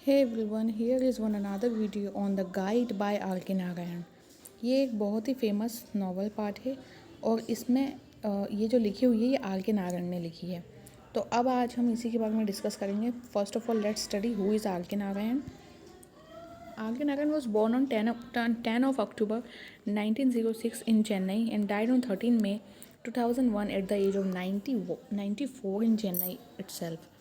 Hey everyone, here is one another video on the Guide by R.K. Narayan. ये एक बहुत ही famous novel part है और इसमें ये जो लिखी हुई है ये R.K. नारायण ने लिखी है। तो अब आज हम इसी के बारे में डिस्कस करेंगे। First of all let's study who is R.K. Narayan. R.K. Narayan was born on 10 of October 1906 in Chennai and died on 13 May 2001 at the age of 94 in Chennai itself.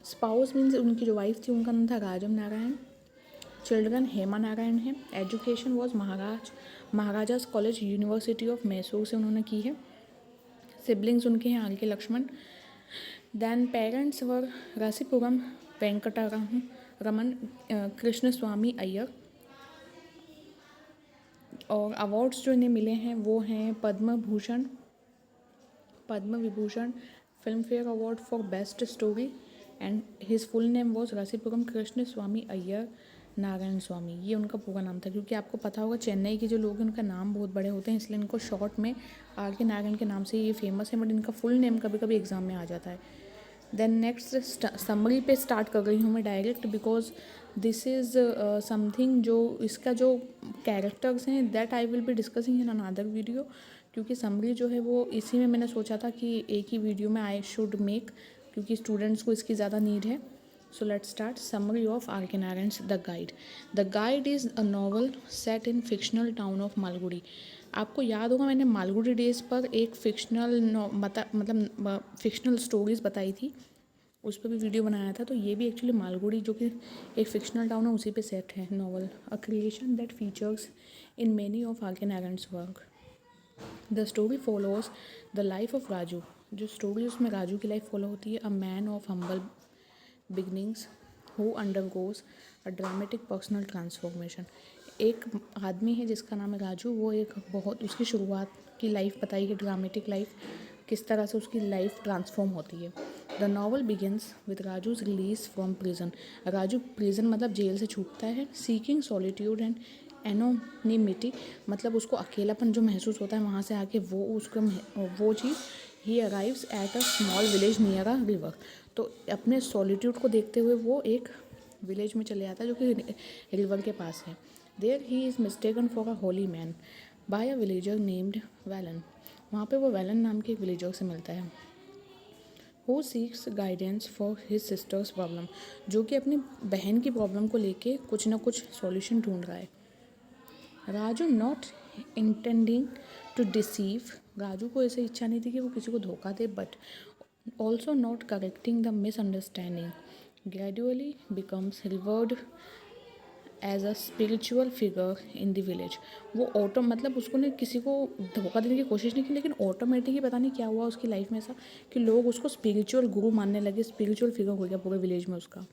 Spouse means उनकी जो wife थी उनका नाम था Rajam Narayan. Children Hema Narayan है। Education was Maharaja's college university of Mysore से उन्होंने की है। सिबलिंग्स उनके हैं R K Laxman. Then parents were Rasipuram Raman Krishnaswami Iyer. और अवार्ड्स जो इन्हें मिले हैं वो हैं Padma Vibhushan, Filmfare award for best story and his full name was Rasipuram Krishnaswami Iyer Narayan स्वामी। ये उनका पूरा नाम था, क्योंकि आपको पता होगा चेन्नई के जो लोग हैं उनका नाम बहुत बड़े होते हैं, इसलिए इनको शॉर्ट में आर के नारायण के नाम से ये फेमस है, बट इनका फुल नेम कभी कभी एग्जाम में आ जाता है। देन नेक्स्ट समरी पे स्टार्ट कर रही हूँ मैं direct, because this is something जो इसका जो कैरेक्टर्स हैं that I will be discussing in another video, क्योंकि समरी जो है वो इसी में मैंने सोचा था कि एक ही वीडियो में आई शुड मेक, क्योंकि स्टूडेंट्स को इसकी ज़्यादा नीड है। So let's start. Summary of R K Narayan's the guide. The guide is a novel set in fictional town of Malgudi. आपको याद होगा मैंने मालगुडी डेज पर एक मतलब फिक्शनल स्टोरीज़ बताई थी, उस पर भी वीडियो बनाया था। तो ये भी एक्चुअली मालगुडी जो कि एक फिक्शनल टाउन है उसी पे सेट है novel. A creation that features in many of R K Narayan's work. The story follows the life of Raju. जो स्टोरी उसमें राजू की लाइफ फॉलो होती है। A man of humble beginnings who undergoes a dramatic personal transformation. एक आदमी है जिसका नाम है राजू, वो एक बहुत उसकी शुरुआत की लाइफ बताई है, ड्रामेटिक लाइफ, किस तरह से उसकी लाइफ ट्रांसफॉर्म होती है। The novel begins with Raju's release from prison. Raju prison मतलब जेल से छूटता है। सीकिंग सॉलिट्यूड एंड एनोनिमिटी, मतलब उसको अकेलापन जो महसूस होता है वहाँ से आके वो चीज़। He arrives at a small village near a river. तो अपने सॉलिट्यूड को देखते हुए वो एक विलेज में चले जाता है जो कि रिवर के पास है। There he is mistaken for a holy man by a villager named वैलन। वहाँ पे वो वैलन नाम के एक विलेजर से मिलता है। Who seeks guidance for his sister's problem, जो कि अपनी बहन की प्रॉब्लम को लेके कुछ ना कुछ सॉल्यूशन ढूंढ रहा है। Raju not intending to deceive, Raju को ऐसे इच्छा नहीं थी कि वो किसी को धोखा दे, but also not correcting the misunderstanding gradually becomes revered as a spiritual figure in the village. वो मतलब उसको ने किसी को धोखा देने की कोशिश नहीं की, लेकिन ऑटोमेटिक ही पता नहीं क्या हुआ उसकी लाइफ में ऐसा कि लोग उसको स्पिरिचुअल गुरु मानने लगे, स्पिरिचुअल फिगर हो गया पूरे विलेज में उसका,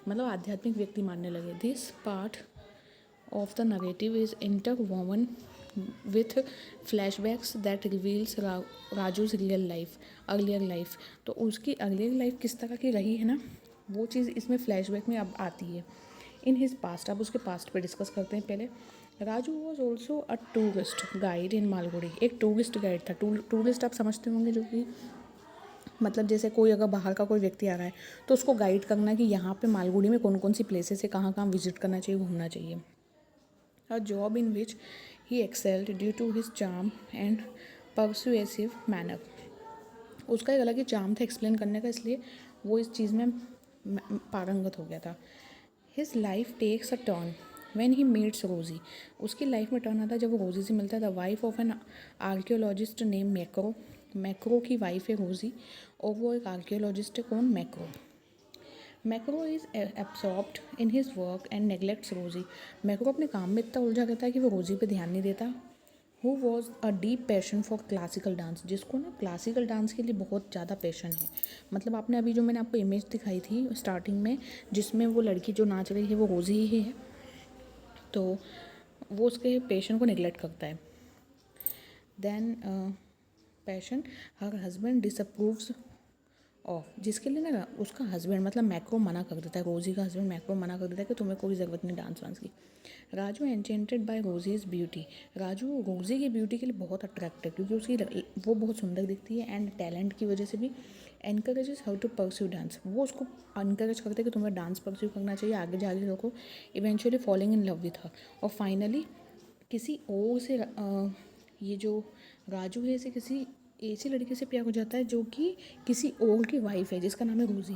मतलब आध्यात्मिक व्यक्ति मानने लगे। This part of the narrative is interwoven with flashbacks that reveals Raju's real life, earlier life. तो उसकी अर्लियर लाइफ किस तरह की रही है ना, वो चीज़ इसमें फ्लैशबैक में अब आती है। इन हिज पास्ट, अब उसके पास्ट पे डिस्कस करते हैं पहले। Raju was also a tourist guide इन मालगुडी। एक टूरिस्ट गाइड था। टूरिस्ट आप समझते होंगे, जो कि मतलब जैसे कोई अगर बाहर का कोई व्यक्ति आ रहा है तो उसको गाइड करना कि यहाँ पे मालगुडी में कौन कौन सी प्लेसेस है, कहाँ कहाँ विजिट करना चाहिए, घूमना चाहिए। A job in which he excelled due to his charm and persuasive manner। उसका एक अलग ही चार्म था एक्सप्लेन करने का, इसलिए वो इस चीज़ में पारंगत हो गया था। His life takes a turn when he meets रोजी। उसकी लाइफ में टर्न आता है जब वो रोजी से मिलता है। The wife of an archaeologist name मैक्रो की वाइफ है रोजी, और वो एक आर्कियोलॉजिस्ट है। कौन? मैक्रो is absorbed in his work and neglects Rosie. मैक्रो अपने काम में इतना उलझा रहता है कि वो रोजी पे ध्यान नहीं देता। Who was a deep passion for classical dance, जिसको ना क्लासिकल डांस के लिए बहुत ज़्यादा पैशन है। मतलब आपने अभी जो मैंने आपको इमेज दिखाई थी स्टार्टिंग में, जिसमें वो लड़की जो नाच रही है वो रोजी ही है, तो वो उसके पैशन को निगलेक्ट करता है। Then passion her husband disapproves of, जिसके लिए ना उसका हस्बैंड मतलब मैक्रो मना कर देता है। रोजी का हस्बैंड मैक्रो मना कर देता है कि तुम्हें कोई ज़रूरत नहीं डांस वांस की। Raju enchanted by Rosie's beauty. Raju Rosie की ब्यूटी के लिए बहुत अट्रैक्ट है, क्योंकि उसकी वो बहुत सुंदर दिखती है एंड टैलेंट की वजह से भी encourages how to pursue dance, वो उसको इनकरेज करते कि तुम्हें डांस परस्यू करना चाहिए, आगे जाके रखो, eventually following in love with her, और फाइनली किसी और से ये जो राजू है इसे किसी ऐसी लड़की से प्यार हो जाता है जो कि किसी और की वाइफ है जिसका नाम है रोजी।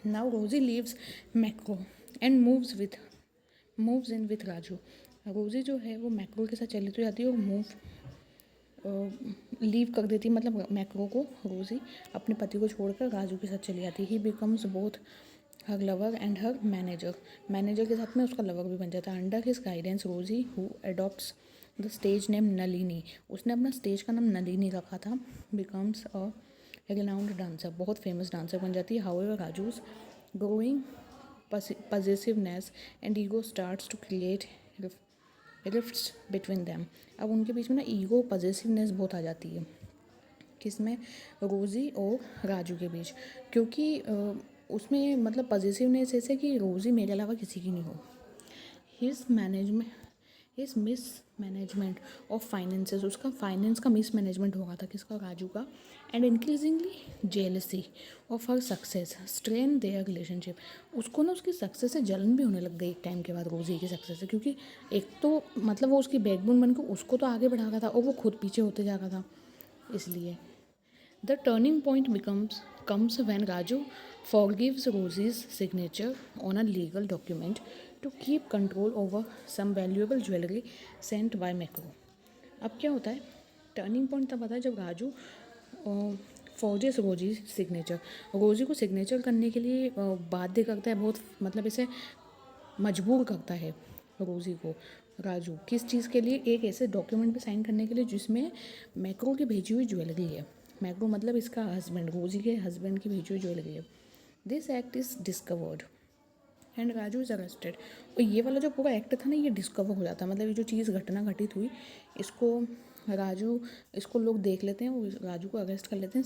नाउ रोजी leaves macro and moves in with Raju. रोजी जो है वो मैक्रो के साथ चली तो जाती है और लीव कर देती है, मतलब मैक्रो को रोजी अपने पति को छोड़कर राजू के साथ चली जाती है। He becomes both her lover and her manager के साथ में उसका लवर भी बन जाता है। Under his guidance Rosie who adopts the stage name Nalini, उसने अपना स्टेज का नाम नलिनी रखा था। बिकम्स अ रिनाउंड डांसर, बहुत फेमस डांसर बन जाती है। However Raju's growing possessiveness and ego starts to create rifts between them. अब उनके बीच में ना ईगो पॉजेसिवनेस बहुत आ जाती है, किसमें, रोज़ी और राजू के बीच, क्योंकि उसमें मतलब पॉजेसिवनेस ऐसे कि रोज़ी मेरे अलावा किसी की नहीं हो। His miss management of finances, उसका फाइनेंस का मिस मैनेजमेंट हो रहा था, किसका, राजू का। And increasingly jealousy of her success strain their relationship, उसको ना उसकी सक्सेस से जलन भी होने लग गई एक टाइम के बाद रोज़ी की सक्सेस से, क्योंकि एक तो मतलब वो उसकी बैकबोन बनकर उसको तो आगे बढ़ा रहा था और वो खुद पीछे होते जा रहा था। इसलिए the turning point comes when Raju forgives Rosie's signature on a legal document to keep control over some valuable jewelry sent by Macro। अब क्या होता है, टर्निंग पॉइंट तब आता है जब राजू फॉर्जेस रोजी सिग्नेचर, रोजी को सिग्नेचर करने के लिए बाध्य करता है, बहुत मतलब इसे मजबूर करता है रोजी को राजू, किस चीज़ के लिए, एक ऐसे डॉक्यूमेंट पे साइन करने के लिए जिसमें मैक्रो की भेजी हुई ज्वेलरी है। मैक्रो मतलब इसका हस्बैंड, रोजी के हस्बैंड की भेजी हुई ज्वेलरी है। This act is discovered and Raju is arrested. और ये वाला जो पूरा एक्ट था ना ये डिस्कवर हो जाता है, मतलब ये जो चीज़ घटना घटित हुई इसको लोग देख लेते हैं और राजू को अरेस्ट कर लेते हैं।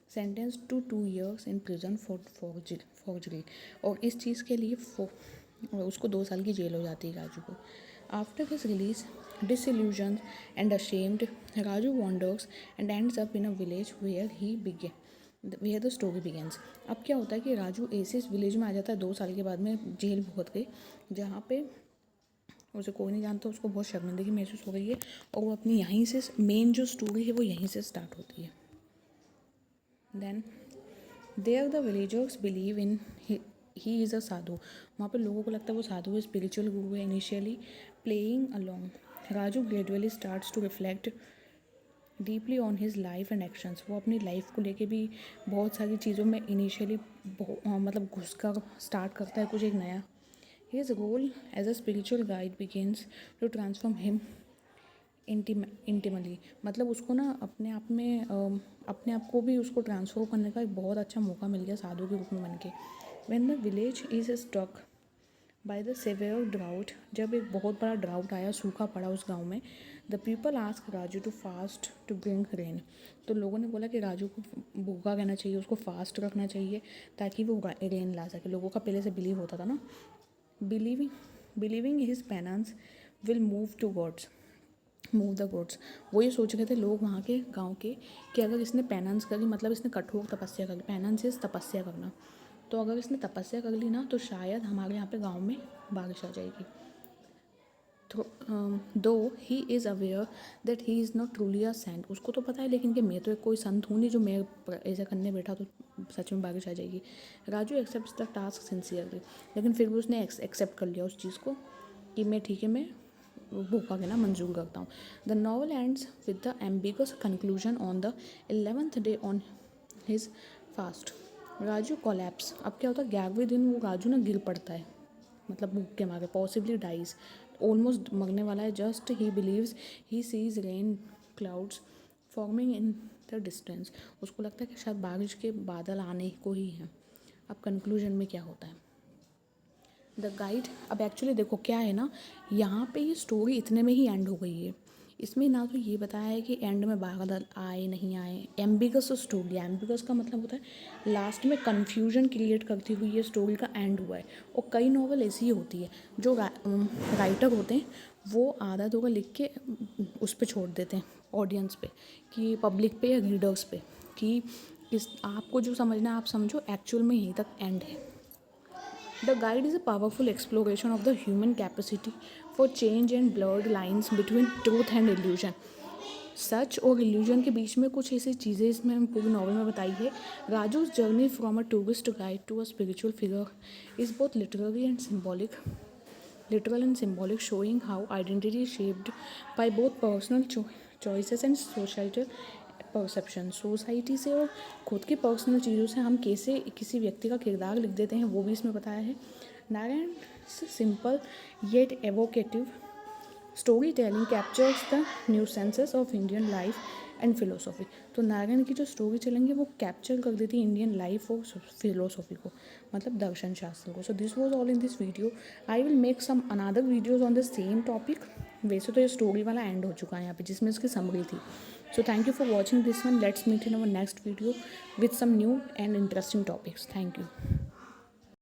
Sentence to 2 years in prison for forgery, और इस चीज़ के लिए उसको 2 साल की जेल हो जाती है राजू को। After his release disillusion and ashamed, Raju wanders and ends up in a village where the story begins. अब क्या होता है कि राजू ऐसे इस विलेज में आ जाता है 2 साल के बाद में, जेल भुगत के, जहाँ पे उसे कोई नहीं जानता, उसको बहुत शर्मिंदगी महसूस हो रही है, और वो अपनी यहीं से मेन जो स्टोरी है वो यहीं से स्टार्ट होती है। Then there the villagers believe in he is a sadhu, वहाँ पे लोगों को लगता है वो साधु है, स्पिरिचुअल गुरु है। Initially playing along, Raju gradually starts to reflect deeply on his life and actions, वो अपनी लाइफ को लेके भी बहुत सारी चीज़ों में इनिशियली मतलब घुस कर स्टार्ट करता है कुछ एक नया। His role as a spiritual guide begins to transform him intimately, मतलब उसको ना अपने आप को भी उसको ट्रांसफॉर्म करने का एक बहुत अच्छा मौका मिल गया साधु के रूप में बन के। When the village is stuck by the severe drought, जब एक बहुत बड़ा ड्राउट आया, सूखा पड़ा उस गांव में, the people ask Raju to fast to bring rain, तो लोगों ने बोला कि राजू को भूखा रहना चाहिए, उसको फास्ट रखना चाहिए ताकि वो रेन ला सके। लोगों का पहले से बिलीव होता था ना, believing his penance will move the gods, वो ये सोच रहे थे लोग वहाँ के गांव के कि अगर इसने पेनेंस करी, मतलब इसने कठोर तपस्या करी, पेनेंस इज तपस्या करना, तो अगर इसने तपस्या कर ली ना तो शायद हमारे यहाँ पे गांव में बारिश आ जाएगी। तो though he is aware that he is not truly a saint, उसको तो पता है लेकिन कि मैं तो एक कोई संत हूँ नहीं जो मैं ऐसा करने बैठा तो सच में बारिश आ जाएगी। Raju accept the task sincerely, लेकिन फिर भी उसने एक्सेप्ट कर लिया उस चीज़ को कि मैं ठीक है, मैं भूखा के ना मंजूर करता हूँ। The novel ends with the ambiguous conclusion on the 11th day on his fast, Raju collapse. अब क्या होता है, 11वें दिन वो राजू ना गिर पड़ता है, मतलब भूख के मारे, पॉसिबली डाइज, ऑलमोस्ट मरने वाला है। Just he believes he sees rain clouds forming in the distance, उसको लगता है कि शायद बारिश के बादल आने को ही हैं। अब कंक्लूजन में क्या होता है, द गाइड, अब एक्चुअली देखो क्या है ना, यहाँ पे ये स्टोरी इतने में ही एंड हो गई है। इसमें ना तो ये बताया है कि एंड में बादल आए नहीं आए, एम्बिगस स्टोरी, एम्बिगस का मतलब होता है लास्ट में कन्फ्यूजन क्रिएट करती हुई ये स्टोरी का एंड हुआ है। और कई नॉवल ऐसी ही होती है, जो राइटर होते हैं वो आधा अधूरा लिख के उस पर छोड़ देते हैं, ऑडियंस पे, कि पब्लिक पे या रीडर्स पे, कि किस आपको जो समझना है आप समझो, एक्चुअल में यहीं तक एंड है। The guide is a powerful exploration of the human capacity for change and blurred lines between truth and illusion. सच और इल्यूजन के बीच में कुछ ऐसी चीज़ें इसमें पूरी नॉवल में बताई है। Raju's journey from a tourist guide to a spiritual figure is both literal and symbolic, showing how identity is shaped by both personal choices and societal perception. Society से और खुद की पर्सनल चीज़ों से हम कैसे किसी व्यक्ति का किरदार लिख देते हैं, वो भी इसमें बताया है। Narayan simple yet evocative storytelling captures the nuances of Indian life and philosophy. तो नारायण की जो स्टोरी टेलिंग है वो कैप्चर कर देती है इंडियन लाइफ और फिलोसॉफी को, मतलब दर्शन शास्त्र को। So this was all in this video. I will make some another videos on the same topic. वैसे तो ये स्टोरी वाला एंड हो चुका है यहाँ पे, जिसमें इसकी समरी थी। So thank you for watching this one. Let's meet in our next video with some new and interesting topics. Thank you.